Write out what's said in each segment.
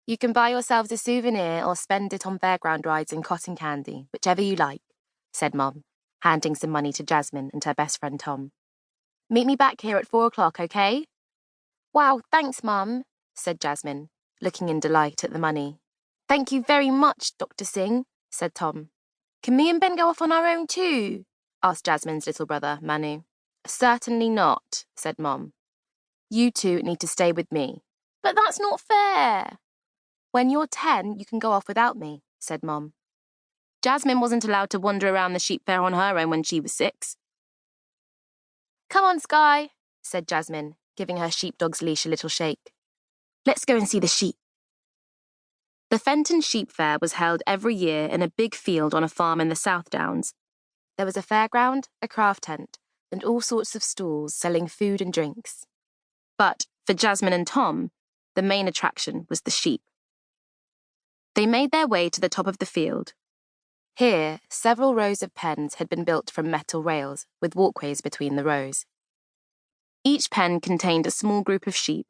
You can buy yourselves a souvenir or spend it on fairground rides and cotton candy, whichever you like, said Mom, handing some money to Jasmine and her best friend Tom. Meet me back here at 4 o'clock, okay? Wow, thanks, Mum, said Jasmine, looking in delight at the money. Thank you very much, Dr. Singh, said Tom. Can me and Ben go off on our own too? Asked Jasmine's little brother, Manu. Certainly not, said Mom. You two need to stay with me. But that's not fair. When you're 10, you can go off without me, said Mom. Jasmine wasn't allowed to wander around the sheep fair on her own when she was 6. Come on, Sky, said Jasmine, giving her sheepdog's leash a little shake. Let's go and see the sheep. The Fenton Sheep Fair was held every year in a big field on a farm in the South Downs. There was a fairground, a craft tent, and all sorts of stalls selling food and drinks. But for Jasmine and Tom, the main attraction was the sheep. They made their way to the top of the field. Here, several rows of pens had been built from metal rails, with walkways between the rows. Each pen contained a small group of sheep,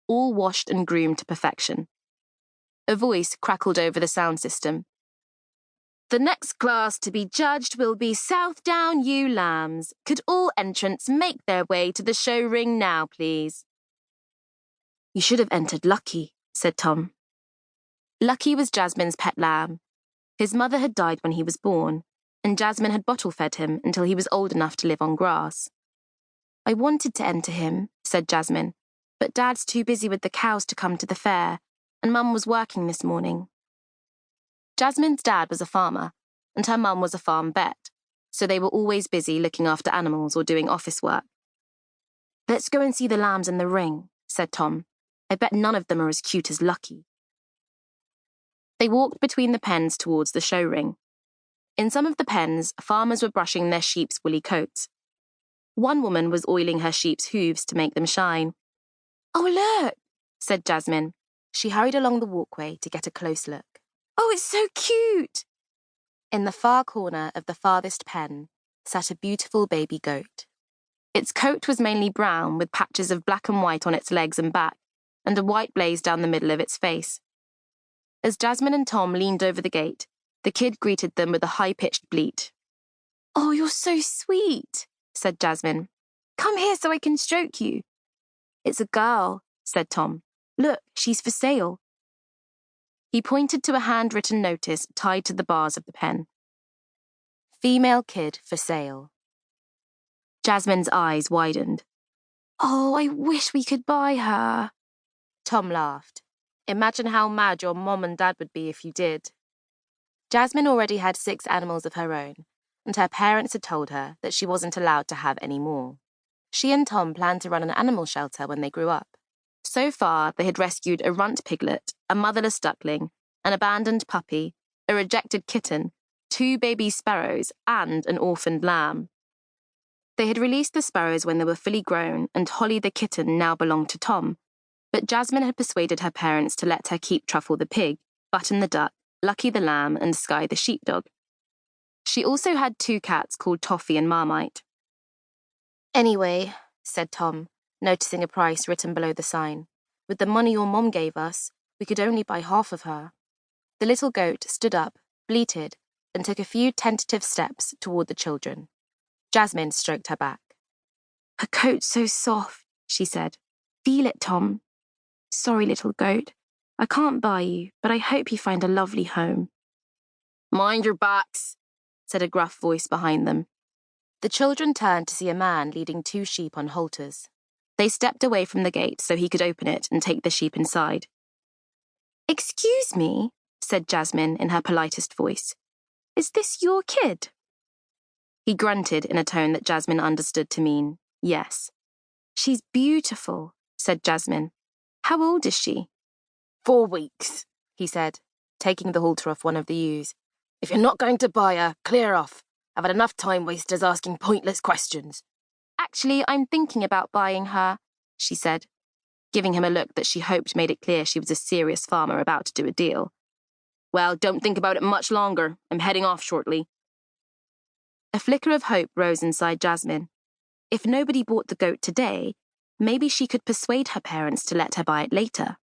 all washed and groomed to perfection. A voice crackled over the sound system. The next class to be judged will be South Down Ewe Lambs. Could all entrants make their way to the show ring now, please? You should have entered Lucky, said Tom. Lucky was Jasmine's pet lamb. His mother had died when he was born, and Jasmine had bottle-fed him until he was old enough to live on grass. I wanted to enter him, said Jasmine, but Dad's too busy with the cows to come to the fair, and Mum was working this morning. Jasmine's dad was a farmer, and her mum was a farm vet, so they were always busy looking after animals or doing office work. Let's go and see the lambs in the ring, said Tom. I bet none of them are as cute as Lucky. They walked between the pens towards the show ring. In some of the pens, farmers were brushing their sheep's woolly coats. One woman was oiling her sheep's hooves to make them shine. Oh, look, said Jasmine. She hurried along the walkway to get a close look. Oh, it's so cute! In the far corner of the farthest pen sat a beautiful baby goat. Its coat was mainly brown with patches of black and white on its legs and back, and a white blaze down the middle of its face. As Jasmine and Tom leaned over the gate, the kid greeted them with a high-pitched bleat. Oh, you're so sweet, said Jasmine. Come here so I can stroke you. It's a girl, said Tom. Look, she's for sale. He pointed to a handwritten notice tied to the bars of the pen. Female kid for sale. Jasmine's eyes widened. Oh, I wish we could buy her. Tom laughed. Imagine how mad your mom and dad would be if you did. Jasmine already had 6 animals of her own, and her parents had told her that she wasn't allowed to have any more. She and Tom planned to run an animal shelter when they grew up. So far, they had rescued a runt piglet, a motherless duckling, an abandoned puppy, a rejected kitten, 2 baby sparrows, and an orphaned lamb. They had released the sparrows when they were fully grown, and Holly the kitten now belonged to Tom. But Jasmine had persuaded her parents to let her keep Truffle the pig, Button the duck, Lucky the lamb, and Sky the sheepdog. She also had 2 cats called Toffee and Marmite. Anyway, said Tom, noticing a price written below the sign, with the money your mom gave us, we could only buy half of her. The little goat stood up, bleated, and took a few tentative steps toward the children. Jasmine stroked her back. Her coat's so soft, she said. Feel it, Tom. Sorry, little goat. I can't buy you, but I hope you find a lovely home. Mind your backs, said a gruff voice behind them. The children turned to see a man leading 2 sheep on halters. They stepped away from the gate so he could open it and take the sheep inside. Excuse me, said Jasmine in her politest voice. Is this your kid? He grunted in a tone that Jasmine understood to mean yes. She's beautiful, said Jasmine. How old is she? 4 weeks, he said, taking the halter off one of the ewes. If you're not going to buy her, clear off. I've had enough time wasters asking pointless questions. Actually, I'm thinking about buying her, she said, giving him a look that she hoped made it clear she was a serious farmer about to do a deal. Well, don't think about it much longer. I'm heading off shortly. A flicker of hope rose inside Jasmine. If nobody bought the goat today, maybe she could persuade her parents to let her buy it later.